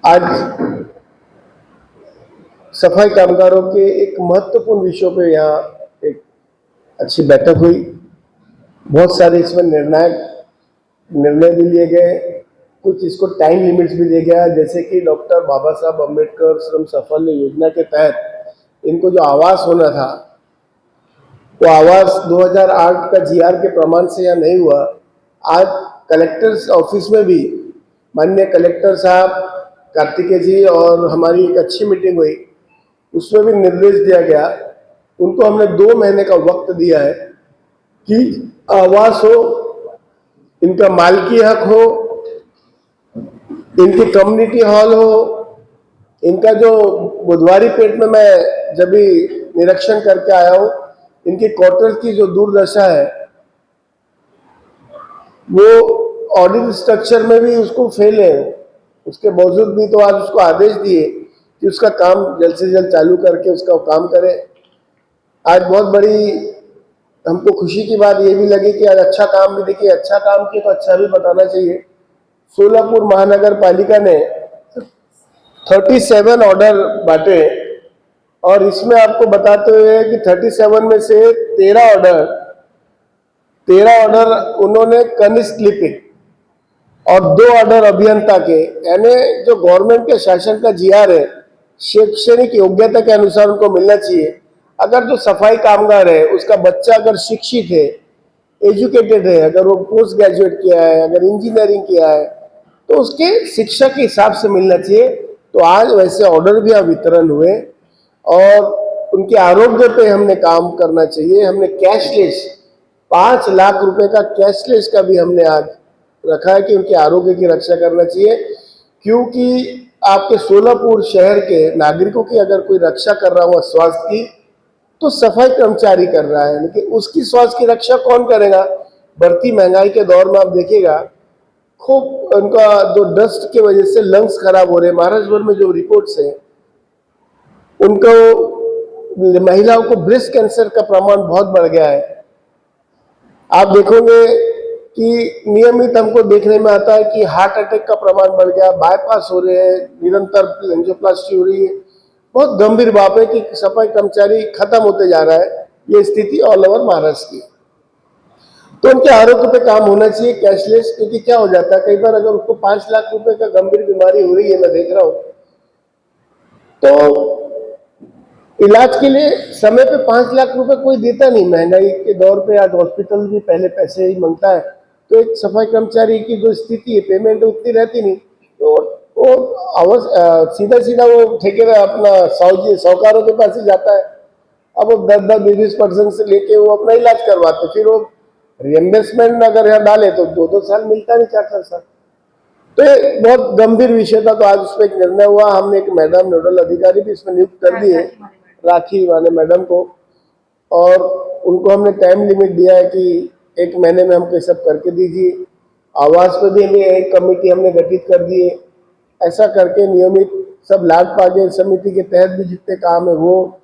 आज सफाई कामगारों के एक महत्वपूर्ण विषय पे यहाँ एक अच्छी बैठक हुई। बहुत सारे इसमें निर्णय भी लिए गए, कुछ इसको टाइम लिमिट्स भी दिया गया, जैसे कि डॉक्टर बाबा साहब अम्बेडकर श्रम साफल्य योजना के तहत इनको जो आवास होना था, वो आवास 2008 का जीआर के प्रमाण से यहाँ नहीं हुआ। आज कलेक्टर्स ऑफिस में भी माननीय कलेक्टर साहब कार्तिकेय जी और हमारी एक अच्छी मीटिंग हुई, उसमें भी निर्देश दिया गया। उनको हमने 2 महीने का वक्त दिया है कि आवास हो, इनका मालकी हक हो, इनकी कम्युनिटी हॉल हो, इनका जो बुधवारी पेट में मैं जब भी निरीक्षण करके आया हूँ, इनकी क्वार्टर की जो दुर्दशा है, वो ऑडिट स्ट्रक्चर में भी उसको फेल है। उसके बावजूद भी तो आज उसको आदेश दिए कि उसका काम जल्द से जल्द चालू करके उसका काम करे। आज बहुत बड़ी हमको खुशी की बात ये भी लगी कि आज अच्छा काम भी, देखिए अच्छा काम किया तो अच्छा भी बताना चाहिए। सोलापुर महानगर पालिका ने 37 ऑर्डर बांटे और इसमें आपको बताते हुए कि 37 में से 13 ऑर्डर उन्होंने कनिष्ठ लिपिक और 2 ऑर्डर अभियंता के, यानी जो गवर्नमेंट के शासन का जीआर है, शैक्षणिक योग्यता के अनुसार उनको मिलना चाहिए। अगर जो सफाई कामगार है उसका बच्चा अगर शिक्षित है, एजुकेटेड है, अगर वो पोस्ट ग्रेजुएट किया है, अगर इंजीनियरिंग किया है, तो उसके शिक्षा के हिसाब से मिलना चाहिए। तो आज वैसे ऑर्डर भी यहाँ वितरण हुए और उनके आरोग्य पे हमने काम करना चाहिए। हमने कैशलेस 5 लाख रुपए का कैशलेस का भी हमने आज रखा है कि उनके आरोग्य की रक्षा करना चाहिए, क्योंकि आपके सोलापुर शहर के नागरिकों की अगर कोई रक्षा कर रहा हुआ स्वास्थ्य की, तो सफाई कर्मचारी कर रहा है, लेकिन उसकी स्वास्थ्य की रक्षा कौन करेगा? बढ़ती महंगाई के दौर में आप देखिएगा खूब उनका जो डस्ट की वजह से लंग्स खराब हो रहे हैं। महाराष्ट्र भर में जो रिपोर्ट्स है, उनको महिलाओं को ब्रेस्ट कैंसर का प्रमाण बहुत बढ़ गया है। आप देखोगे कि नियमित हमको देखने में आता है कि हार्ट अटैक का प्रमाण बढ़ गया, बाईपास हो रहे हैं, निरंतर एंजियोप्लास्टी हो रही है। बहुत गंभीर बात है कि सफाई कर्मचारी खत्म होते जा रहा है। ये स्थिति ऑल ओवर महाराष्ट्र की, तो उनके आरोग्य पे काम होना चाहिए कैशलेस। क्योंकि क्या हो जाता है, कई बार अगर उसको 5 लाख रुपए का गंभीर बीमारी हो रही है, मैं देख रहा हूं, तो इलाज के लिए समय पे 5 लाख रुपए कोई देता नहीं। महंगाई के दौर पे आज हॉस्पिटल भी पहले पैसे ही मांगता है, तो एक सफाई कर्मचारी की जो स्थिति है, पेमेंट उतनी रहती नहीं, तो वो सीधा सीधा वो ठेकेदार अपना साहूकारों के पास ही जाता है। अब वो 10-20% से लेके वो अपना इलाज करवाते, फिर वो रिएम्बर्समेंट अगर यहाँ डाले तो 2-2 साल मिलता नहीं, 4-4 साल। तो ये बहुत गंभीर विषय था, तो आज उस पर एक निर्णय हुआ। हमने एक मैडम नोडल अधिकारी भी इसमें नियुक्त कर दिए, राखी वाले मैडम को, और उनको हमने टाइम लिमिट दिया है कि 1 महीने में हमको सब करके दीजिए। आवास पे भी एक कमेटी हमने गठित कर दी है। ऐसा करके नियमित सब लाभ पागे समिति के तहत भी जितने काम है, वो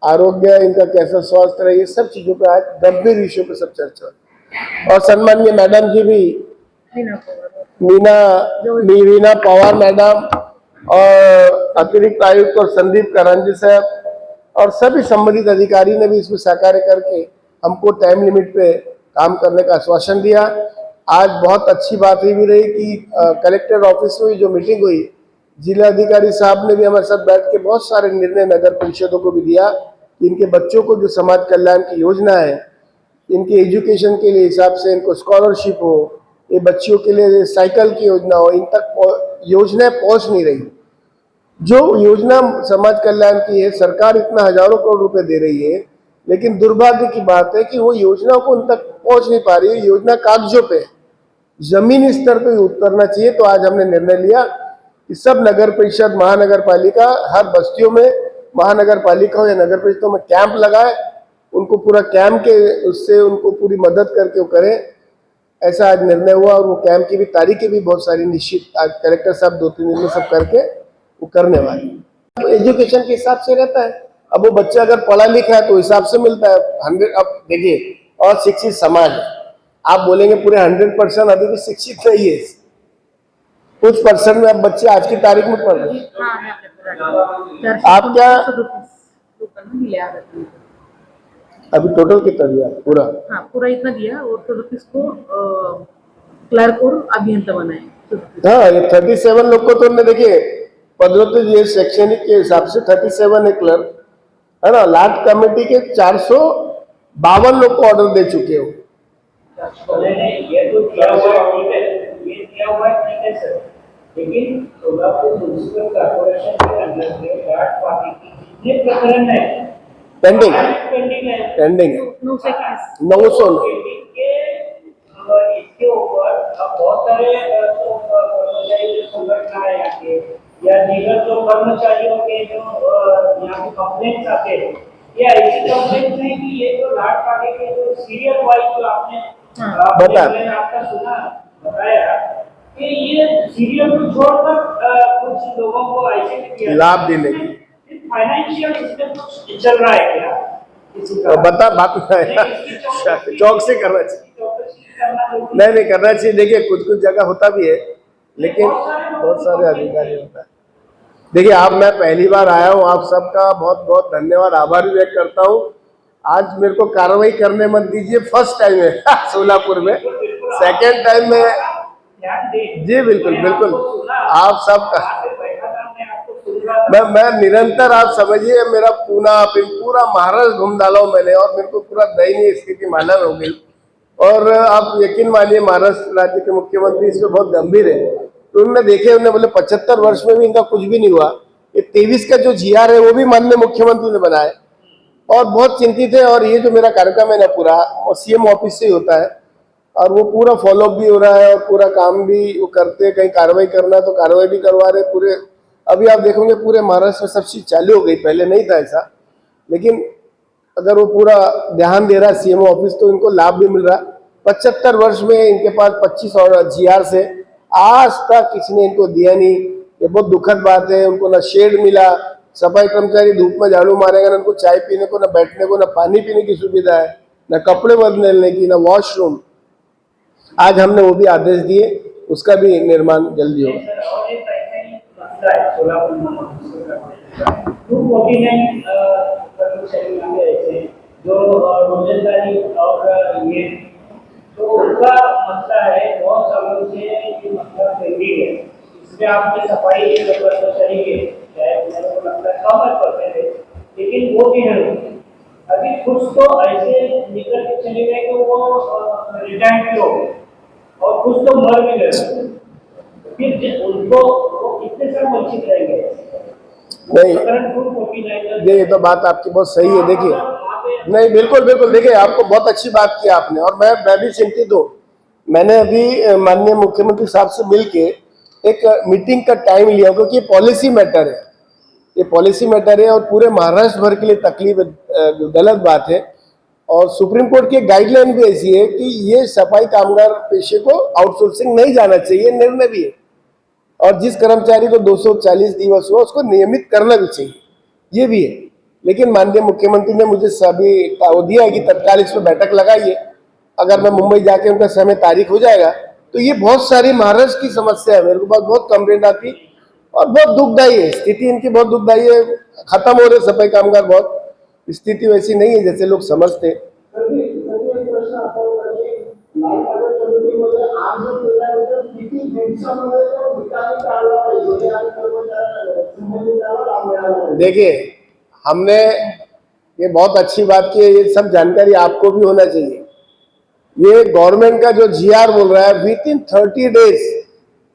आरोग्य, इनका कैसा स्वास्थ्य रहे, ये सब चीजों पे आज गंभीर विषयों पे सब चर्चा हुई। और सम्माननीय मैडम जी भी, मीना पवार मैडम और अतिरिक्त आयुक्त और संदीप करंजी साहब और सभी संबंधित अधिकारी ने भी इसमें सहकार्य करके हमको टाइम लिमिट पे काम करने का आश्वासन दिया। आज बहुत अच्छी बात ये भी रही कि कलेक्टर ऑफिस में जो मीटिंग हुई, जिला अधिकारी साहब ने भी हमारे साथ बैठ के बहुत सारे निर्णय नगर परिषदों को भी दिया कि इनके बच्चों को जो समाज कल्याण की योजना है, इनके एजुकेशन के लिए हिसाब से इनको स्कॉलरशिप हो, ये बच्चियों के लिए साइकिल की योजना हो, इन तक योजनाएं पहुंच नहीं रही। जो योजना समाज कल्याण की है, सरकार इतना हजारों करोड़ रुपए दे रही है, लेकिन दुर्भाग्य की बात है कि वो योजनाओं को उन तक पहुंच नहीं पा रही है। योजना कागजों पे, जमीनी स्तर पे उतरना चाहिए। तो आज हमने निर्णय लिया कि सब नगर परिषद, महानगर पालिका, हर बस्तियों में महानगर पालिका हो या नगर परिषदों में कैंप लगाए, उनको पूरा कैंप के उससे उनको पूरी मदद करके वो करें। ऐसा आज निर्णय हुआ और वो कैंप की भी तारीखें भी बहुत सारी निश्चित आज कलेक्टर साहब 2-3 दिन में सब करके वो करने वाले। तो एजुकेशन के हिसाब से रहता है। अब वो बच्चा अगर पढ़ा लिखा है तो हिसाब से मिलता है 100। अब देखिए, और शिक्षित समाज, आप बोलेंगे पूरे 100% अभी भी शिक्षित नहीं है, कुछ परसेंट में अब बच्चे आज की तारीख में पढ़ रहे हैं। आप क्या अभी टोटल कितना दिया पूरा? हाँ, पूरा इतना दिया और 34 को क्लर्क और अभियंता बनाए। हाँ, ये 37 लोग को तो हमने देखिए पदोन्नति ये शैक्षणिक के हिसाब से 37 है क्लर्क, है ना। लाट कमेटी के 452 लोग को ऑर्डर दे चुके हो। ये तो किया हुआ है, ये किया हुआ है, ठीक है सर, लेकिन सोलापुर म्युनिसिपल कॉर्पोरेशन के अंदर में लाट पार्टी की जितने प्रकरण है पेंडिंग है 900 इसके ऊपर अब बहुत सारे कर्मचारी जो संगठन है यहाँ के या दीगर जो कर्मचारियों के जो यहाँ के कंप्लेंट्स आते हैं, ये ऐसी कंप्लेंट्स नहीं कि ये जो लाट पार्टी के जो सीरियल वाइज जो आपने मैंने आपका सुना बताया कि ये सीरियल को छोड़कर कुछ लोगों को ऐसे लाभ देने की फाइनेंशियल इसमें कुछ चल रहा है क्या? तो बता बात चौक से करना चाहिए। नहीं करना चाहिए। देखिए कुछ जगह होता भी है, लेकिन बहुत सारे अधिकारी होता है। देखिए आप, मैं पहली बार आया हूँ, आप सबका बहुत बहुत धन्यवाद, आभार व्यक्त करता हूँ। आज मेरे को कार्रवाई करने मत दीजिए, फर्स्ट टाइम है सोलापुर में, सेकेंड टाइम में जी बिल्कुल आप सबका मैं निरंतर, आप समझिए मेरा पूरा महाराष्ट्र घूम डाला हूँ मैंने, और मेरे को पूरा दयनीय स्थिति मालूम हो गई। और आप यकीन मानिए महाराष्ट्र राज्य के मुख्यमंत्री इसमें बहुत गंभीर है। तो उन्होंने देखे, उन्होंने बोले 75 वर्ष में भी इनका कुछ भी नहीं हुआ। ये 23 का जो GR है वो भी माननीय मुख्यमंत्री ने बनाया और बहुत चिंतित है। और ये जो मेरा कार्यक्रम है ना पूरा, और CM ऑफिस से ही होता है और वो पूरा फॉलोअप भी हो रहा है और पूरा काम भी वो करते हैं। कहीं कार्रवाई करना है तो कार्रवाई भी करवा रहे पूरे। अभी आप देखोगे पूरे महाराष्ट्र में सब चीज चालू हो गई, पहले नहीं था ऐसा, लेकिन अगर वो पूरा ध्यान दे रहा है CM ऑफिस तो इनको लाभ भी मिल रहा है। 75 वर्ष में इनके पास 25 और GR से आज तक किसी ने इनको दिया नहीं। ये बहुत दुखद बात है। उनको ना शेड मिला, सफाई कर्मचारी धूप में झाड़ू मारेगा, ना उनको चाय पीने को, ना बैठने को, ना पानी पीने की सुविधा है, ना कपड़े बदलने की, ना वॉशरूम। आज हमने वो भी आदेश दिए, उसका भी निर्माण जल्दी होगा। जो रोजगारी और ये तो उनका मसला है, बहुत सालों से ये मसला पेंडिंग है। इसमें आपने सफाई कर्मचारी के मेरे को लगता है कम करते थे, लेकिन वो भी है अभी कुछ तो ऐसे निकल के चले गए कि वो रिटायर्ड हो गए और कुछ तो मर भी गए। फिर उनको वो कितने साल वंचित रहेंगे? नहीं, ये तो बात आपकी बहुत सही है। देखिए नहीं, बिल्कुल देखिए आपको बहुत अच्छी बात की आपने, और मैं भी चिंतित हूँ। मैंने अभी माननीय मुख्यमंत्री साहब से मिलके एक मीटिंग का टाइम लिया, क्योंकि ये पॉलिसी मैटर है, ये पॉलिसी मैटर है और पूरे महाराष्ट्र भर के लिए तकलीफ गलत बात है। और सुप्रीम कोर्ट की गाइडलाइन भी ऐसी है कि ये सफाई कामगार पेशे को आउटसोर्सिंग नहीं जाना चाहिए, निर्णय भी है। और जिस कर्मचारी को 240 दिवस हुआ उसको नियमित करना भी चाहिए, ये भी है। लेकिन माननीय मुख्यमंत्री ने मुझे सभी वो दिया है कि तत्काल इस पर बैठक लगाइए। अगर मैं मुंबई जाके उनका समय तारीख हो जाएगा तो ये बहुत सारी महाराष्ट्र की समस्या है, मेरे को पास बहुत कंप्लेंट आती और बहुत दुखदायी है स्थिति इनकी, बहुत दुखदायी है। खत्म हो रहे सफाई कामगार, बहुत स्थिति वैसी नहीं है जैसे लोग समझते। देखिए हमने ये बहुत अच्छी बात की है, ये सब जानकारी आपको भी होना चाहिए। ये गवर्नमेंट का जो GR बोल रहा है विद इन 30 डेज,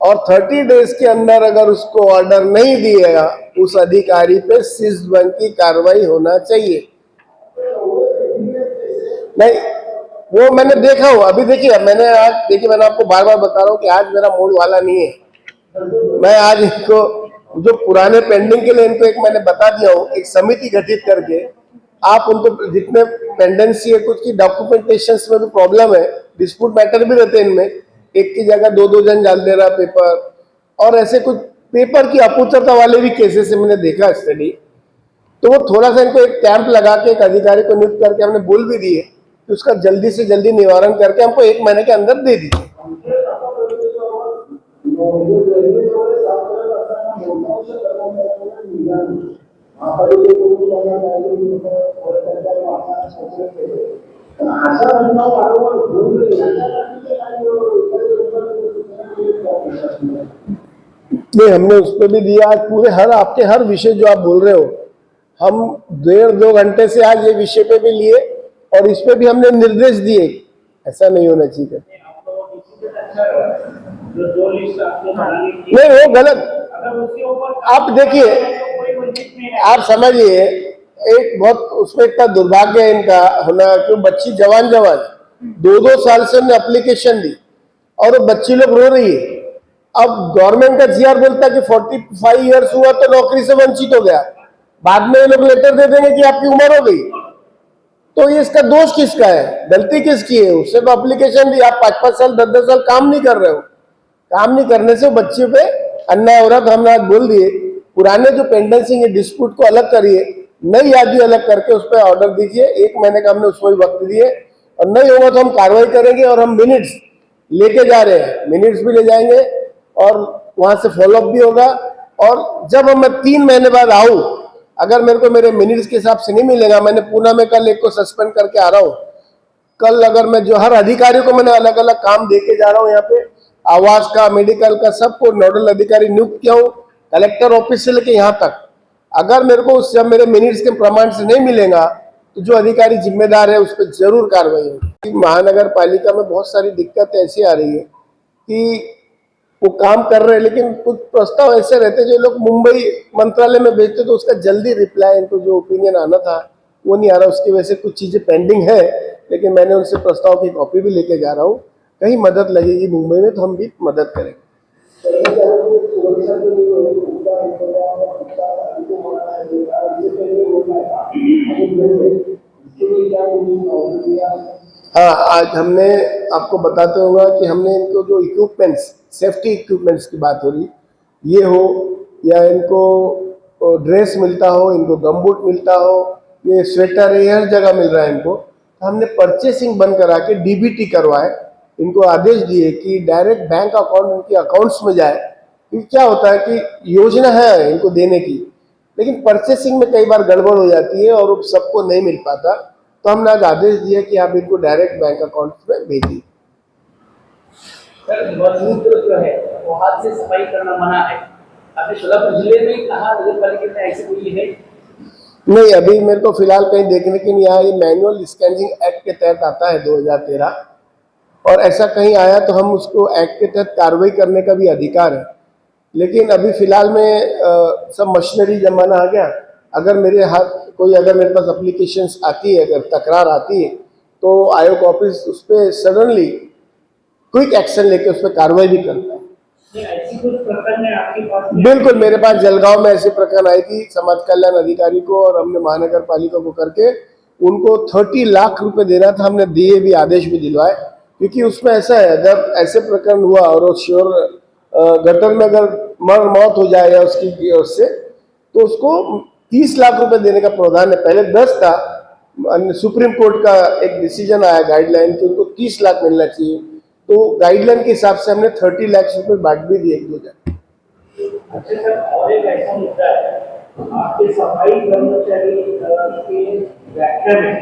और 30 डेज के अंदर अगर उसको ऑर्डर नहीं दिएगा उस अधिकारी पे शिस्तभंग की कार्रवाई होना चाहिए। नहीं, वो मैंने देखा हो। अभी देखिए मैंने आज, देखिए मैंने आपको बार बार बता रहा हूँ कि आज मेरा मूड वाला नहीं है। मैं आज इनको जो पुराने पेंडिंग के लिए इनको एक मैंने बता दिया हूँ, एक समिति गठित करके आप उनको जितने पेंडेंसी है, कुछ की डॉक्यूमेंटेशन में भी प्रॉब्लम है, डिस्प्यूट मैटर भी रहते हैं इनमें, एक की जगह दो जन डाल दे रहा पेपर, और ऐसे कुछ पेपर की अपूर्णता वाले भी केसेस से मैंने देखा स्टडी। तो वो थोड़ा सा इनको एक कैंप लगा के एक अधिकारी को नियुक्त करके हमने बोल भी दिए कि उसका जल्दी से जल्दी निवारण करके हमको 1 महीने के अंदर दे दीजिए। नहीं, हमने उस पर भी दिया। आज पूरे हर आपके हर विषय जो आप बोल रहे हो, हम 1.5-2 घंटे से आज ये विषय पे भी लिए और इस पे भी हमने निर्देश दिए, ऐसा नहीं होना चाहिए। आपको डिसीजन अच्छा लगा जो दो लिस्ट आपने बनानी थी, नहीं, वो गलत। अगर उसके ऊपर आप देखिए, तो कोई वंचित नहीं है। आप समझिए, एक बहुत उसमें इतना दुर्भाग्य है इनका होना कि बच्ची जवान 2-2 साल से हमने एप्लीकेशन दी और वो बच्ची लोग रो रही है। अब गवर्नमेंट का जीआर बोलता है कि 45 इयर्स हुआ तो नौकरी से वंचित हो गया, बाद में ये लोग लेटर दे देंगे कि आपकी उम्र हो गई। तो ये इसका दोष किसका है, गलती किसकी है? उससे तो एप्लीकेशन दी, आप 5-5 साल 10-10 साल काम नहीं कर रहे हो। काम नहीं करने से बच्चे पे अन्याय हो रहा। तो हमने आज बोल दिए, पुराने जो पेंडेंसिंग है डिस्प्यूट को अलग करिए, नई यादी अलग करके उस पर ऑर्डर दीजिए। 1 महीने का हमने उसमें भी वक्त दिए और नहीं होगा तो हम कार्रवाई करेंगे। और हम मिनट्स लेके जा रहे हैं, मिनट्स भी ले जाएंगे और वहां से फॉलोअप भी होगा। और जब हम मैं 3 महीने बाद आऊं, अगर मेरे को मेरे मिनट्स के हिसाब से नहीं मिलेगा, मैंने पूना में कल एक को सस्पेंड करके आ रहा हूं। कल अगर मैं जो हर अधिकारी को मैंने अलग अलग काम देके जा रहा हूं, यहाँ पे आवास का, मेडिकल का, सबको नोडल अधिकारी नियुक्त किया हूं, कलेक्टर ऑफिस से लेके यहाँ तक। अगर मेरे को उससे मेरे मिनट्स के प्रमाण से नहीं मिलेगा तो जो अधिकारी जिम्मेदार है उस पर जरूर कार्रवाई होगी। महानगर पालिका में बहुत सारी दिक्कतें ऐसी आ रही है कि वो काम कर रहे हैं, लेकिन कुछ प्रस्ताव ऐसे रहते जो लोग मुंबई मंत्रालय में भेजते तो उसका जल्दी रिप्लाई, इनको जो ओपिनियन आना था वो नहीं आ रहा। उसकी वजह से कुछ चीजें पेंडिंग है, लेकिन मैंने उनसे प्रस्ताव की कॉपी भी लेके जा रहा हूँ। कहीं मदद लगेगी मुंबई में तो हम भी मदद करेंगे। हाँ, आज हमने आपको बताते होगा कि हमने इनको जो इक्विपमेंट्स, सेफ्टी इक्विपमेंट्स की बात हो रही, ये हो या इनको ड्रेस मिलता हो, इनको गमबूट मिलता हो, ये स्वेटर है, हर जगह मिल रहा है इनको। तो हमने परचेसिंग बंद करा के डीबीटी करवाए, इनको आदेश दिए कि डायरेक्ट बैंक अकाउंट इनके अकाउंट्स में जाए। क्योंकि क्या होता है कि योजना है इनको देने की, लेकिन परचेसिंग में कई बार गड़बड़ हो जाती है और सबको नहीं मिल पाता। तो हमने आज आदेश दिया कि आप इनको डायरेक्ट बैंक अकाउंट में भेजिए। सर, मजदूर जो है वो हाथ से सफाई करना मना है। आपने सोलापुर जिले में कहा नगर पालिका में ऐसी कोई है? नहीं, अभी मेरे को फिलहाल कहीं देखने के नहीं आया। ये मैनुअल स्कैनिंग एक्ट के तहत आता है 2013, और ऐसा कहीं आया तो हम उसको एक्ट के तहत कार्रवाई करने का भी अधिकार है। लेकिन अभी फिलहाल में सब मशीनरी जमाना आ गया। अगर मेरे पास एप्लीकेशंस आती है, अगर तकरार आती है तो आयोग ऑफिस उस पर सडनली क्विक एक्शन लेके उस पर कार्रवाई भी करता है। ऐसी कुछ प्रकरण है आपके पास? बिल्कुल, मेरे पास जलगांव में ऐसे प्रकरण आई थी समाज कल्याण अधिकारी को, और हमने महानगर पालिका को करके उनको 30 लाख रुपए देना था। हमने दिए भी, आदेश भी दिलवाए। क्योंकि उसमें ऐसा है, जब ऐसे प्रकरण हुआ और वो श्योर गटर में अगर मौत हो जाए या उसकी ओर से, तो उसको 30 लाख रुपए देने का प्रावधान है। पहले 10 था, सुप्रीम कोर्ट का एक डिसीजन आया गाइडलाइन कि उनको 30 लाख मिलना चाहिए। तो गाइडलाइन के हिसाब से हमने 30 लाख रुपए बांट भी दिए 1-2 जगह। अच्छा सर, और एक ऐसा मुद्दा है, आपके सफाई कर्मचारी के व्याख्या में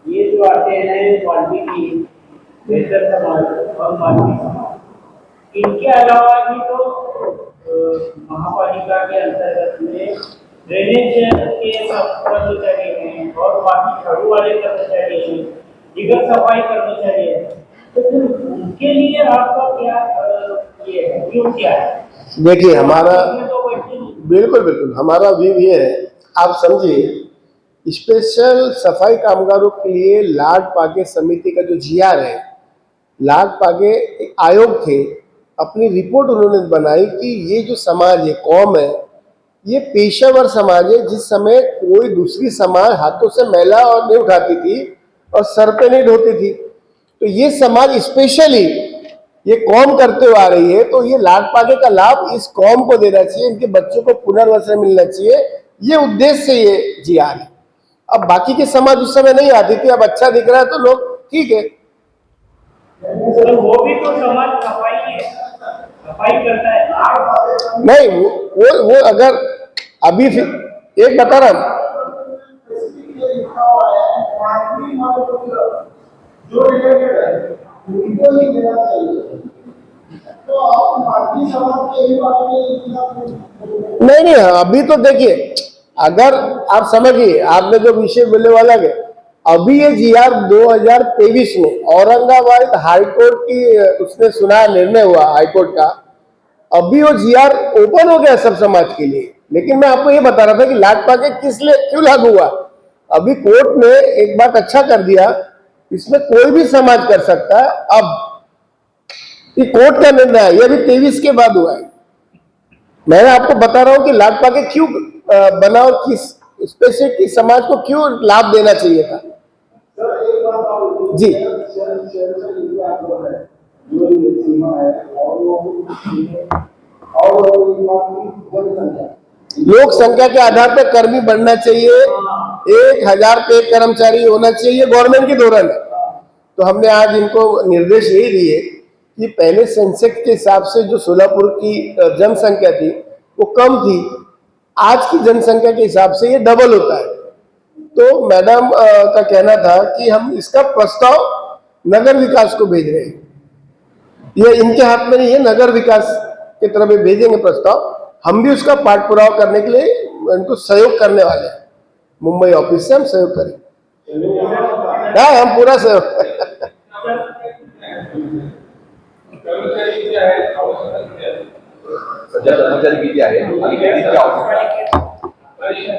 ये जो आते हैं वाल्मीकि, बेहतर समाज और वाल्मीकि समाज, इनके अलावा भी तो महापालिका के अंतर्गत में ड्रेनेज के कर्मचारी हैं और बाकी झाड़ू वाले कर्मचारी हैं, दिगर सफाई कर्मचारी हैं। तो फिर उनके लिए आपका क्या ये है, क्यों क्या है? देखिए, हमारा बिल्कुल हमारा व्यू ये है, आप समझिए, स्पेशल सफाई कामगारों के लिए लाड पागे समिति का जो जीआर है, लाड पागे एक आयोग थे, अपनी रिपोर्ट उन्होंने बनाई कि ये जो समाज है, कौम है, ये पेशेवर समाज है। जिस समय कोई दूसरी समाज हाथों से मैला और नहीं उठाती थी और सर पे नहीं ढोती थी, तो ये समाज स्पेशली ये कौम करते हुए आ रही है। तो ये लाड पागे का लाभ इस कौम को देना चाहिए, इनके बच्चों को पुनर्वसन मिलना चाहिए, ये उद्देश्य से ये जीआर है। अब बाकी के समाज उस समय नहीं आती थी, अब अच्छा दिख रहा है तो लोग ठीक है। तो वो भी तो समाज सफाई है। सफाई करता है। नहीं, वो अगर अभी एक बता रहा हूं, जो रिलेटेड है उनको ही देना चाहिए। तो आप बाकी समाज के ही बात में नहीं, अभी तो देखिए, अगर आप समझिए, आपने जो विषय बोले वाला है, अभी ये जीआर 2023 में औरंगाबाद हाईकोर्ट की उसने सुना निर्णय हुआ हाईकोर्ट का, अभी वो जीआर ओपन हो गया सब समाज के लिए। लेकिन मैं आपको ये बता रहा था कि लाट पाके किस लिए क्यों लागू हुआ। अभी कोर्ट ने एक बात अच्छा कर दिया, इसमें कोई भी समाज कर सकता है। अब ये कोर्ट का निर्णय है, ये अभी 23 के बाद हुआ है। मैं आपको बता रहा हूं कि लाट पाके क्यों बना और किस स्पेसिफिक किस समाज को क्यों लाभ देना चाहिए था। सर एक बात और जी, शहर से इंडिया आंदोलन है जो ये सीमा है और जनसंख्या लोक संख्या के आधार पर कर्मी बढ़ना चाहिए, 1000 पे कर्मचारी होना चाहिए, गवर्नमेंट के दौरान है। तो हमने आज इनको निर्देश यही दिए कि पहले सेंसेक्स के हिसाब से जो सोलापुर की जनसंख्या थी वो कम थी, आज की जनसंख्या के हिसाब से ये डबल होता है। तो मैडम का कहना था कि हम इसका प्रस्ताव नगर विकास को भेज रहे हैं, ये इनके हाथ में नहीं है, नगर विकास की तरफ ये भेजेंगे प्रस्ताव। हम भी उसका पाठ पुरावा करने के लिए इनको सहयोग करने वाले हैं, मुंबई ऑफिस से हम सहयोग करेंगे। हाँ, हम पूरा सहयोग सध्या कर्मचारी किती आहे आणि किती आवश्यक आहे?